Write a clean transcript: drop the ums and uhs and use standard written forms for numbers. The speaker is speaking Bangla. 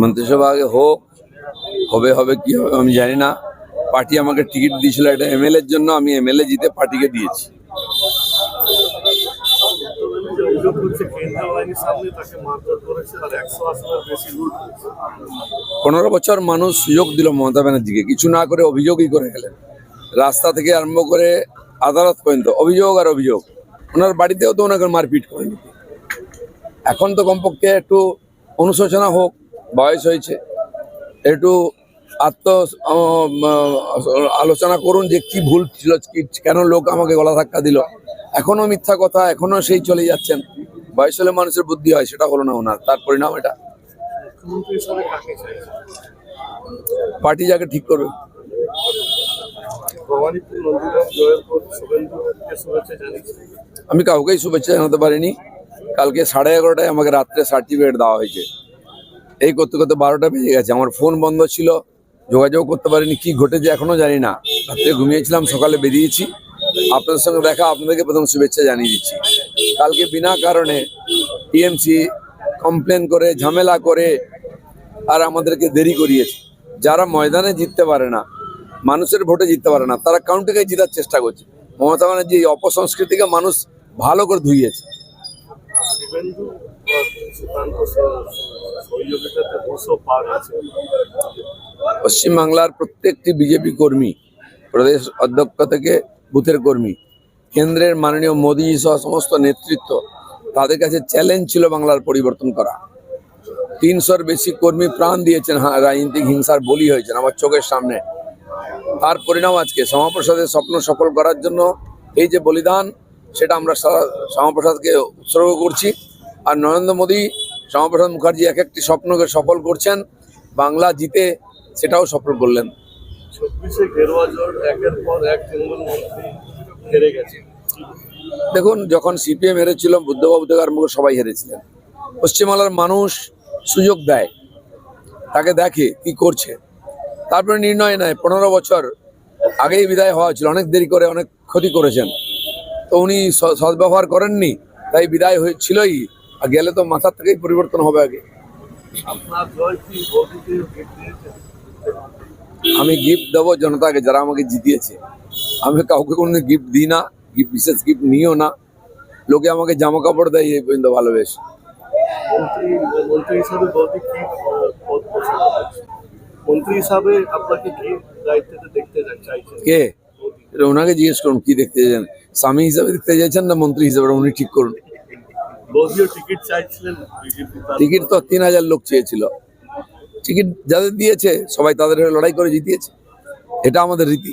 মন্ত্রিসভা আগে হোক, হবে কি হবে আমি জানি না। পার্টি আমাকে টিকিট দিয়েছিল একটা এমএলএ এর জন্য, আমি এমএলএ জিতে পার্টিকে দিয়েছি। 15 বছর মানুষ সুযোগ দিল মমতা ব্যানার্জিকে, কিছু না করে অভিযোগই করে গেলেন। রাস্তা থেকে আরম্ভ করে আদালত পর্যন্ত অভিযোগ আর অভিযোগ। ওনার বাড়িতেও তো ওনাকে মারপিট করেনি। এখন তো কমপক্ষে একটু অনুশোচনা হোক, বয়স হয়েছে, একটু আলোচনা করুন যে কি ভুল ছিল, কেন লোক আমাকে গলা ধাক্কা দিল। এখনো মিথ্যা কথা, এখনো সেই চলে যাচ্ছেন। বয়স হলে মানুষের বুদ্ধি হয়, সেটা হলো না ওনার, তার পরিণাম এটা। পার্টি যাকে ঠিক করবে। আমি কাউকেই শুভেচ্ছা জানাতে পারিনি। কালকে 11:30টায় আমাকে রাত্রে সার্টিফিকেট দেওয়া হয়েছে। এই করতে করতে 12টা বেজে গেছে। আমার ফোন বন্ধ ছিল, যোগাযোগ করতে পারিনি। কি ঘটেছে এখনো জানি না। রাত্রে ঘুমিয়েছিলাম, সকালে বেরিয়েছি। আপনাদের সঙ্গে দেখা, আপনাদেরকে প্রথম শুভেচ্ছা জানিয়ে দিচ্ছি। কালকে বিনা কারণে টিএমসি কমপ্লেন করে, ঝামেলা করে আর আমাদেরকে দেরি করিয়েছে। যারা ময়দানে জিততে পারে না, মানুষের ভোটে জিততে পারে না, তারা কাউন্টিকে জিতার চেষ্টা করছে। মমতা ব্যানার্জি এই অপসংস্কৃতিকে মানুষ ভালো করে ধুইয়েছে। পশ্চিমবাংলার প্রত্যেকটি বিজেপি কর্মী, প্রদেশ অধ্যক্ষ থেকে বুথের কর্মী, কেন্দ্রের মাননীয় মোদী সহ সমস্ত নেতৃত্ব, তাদের কাছে চ্যালেঞ্জ ছিল বাংলার পরিবর্তন করা। 300-র বেশি কর্মী প্রাণ দিয়েছেন, রাজনৈতিক হিংসার বলি হয়েছেন আমার চোখের সামনে। তার পরিণাম আজকে শ্যামাপ্রসাদের স্বপ্ন সফল করার জন্য এই যে বলিদান, সেটা আমরা শ্যামাপ্রসাদকে উৎসর্গ করছি। আর নরেন্দ্র মোদী, শ্যামাপ্রসাদ মুখার্জি এক একটি স্বপ্নকে সফল করছেন। বাংলা জিতে সেটাও সফল করলেন। 24-এ গেরুয়া জোট একের পর এক তৃণমূল মন্ত্রী হেরে গেছে। দেখুন, যখন সিপিএম হেরেছিল, বুদ্ধবাবু থেকে আরম্ভ করে সবাই হেরেছিলেন। পশ্চিমবাংলার মানুষ সুযোগ দেয়, তাকে দেখে কি করছে, তারপরে নির্ণয় নেয়। 15 বছর আগেই বিদায় হওয়া ছিল, অনেক দেরি করে, অনেক ক্ষতি করেছেন। তো উনি সদ্ব্যবহার করেননি, তাই বিদায় হয়েছিলই। আর গেলে তো মাথার থেকেই পরিবর্তন হবে আগে। আমি গিফট দেবো জনতাকে, যারা আমাকে জিতিয়েছে। আমি কাউকে কোনো গিফট দিই না, বিশেষ গিফট নিও না। লোকে আমাকে জামা কাপড় দেয় এই পর্যন্ত ভালোবেসে। মন্ত্রী হিসাবে আপনাকে কি দায়িত্বটা দেখতে চাইছেন? কে? এটা ওনাকে জিজ্ঞেস করুন কি দেখতে চাইছেন। স্বামী হিসাবে দেখতে চাইছেন না মন্ত্রী হিসাবে, উনি ঠিক করুন। টিকিট চাইছিলেন? টিকিট তো 3000 লোক চেয়েছিল। টিকিট যাদের দিয়েছে সবাই তাদের লড়াই করে জিতিয়েছে। এটা আমাদের রীতি।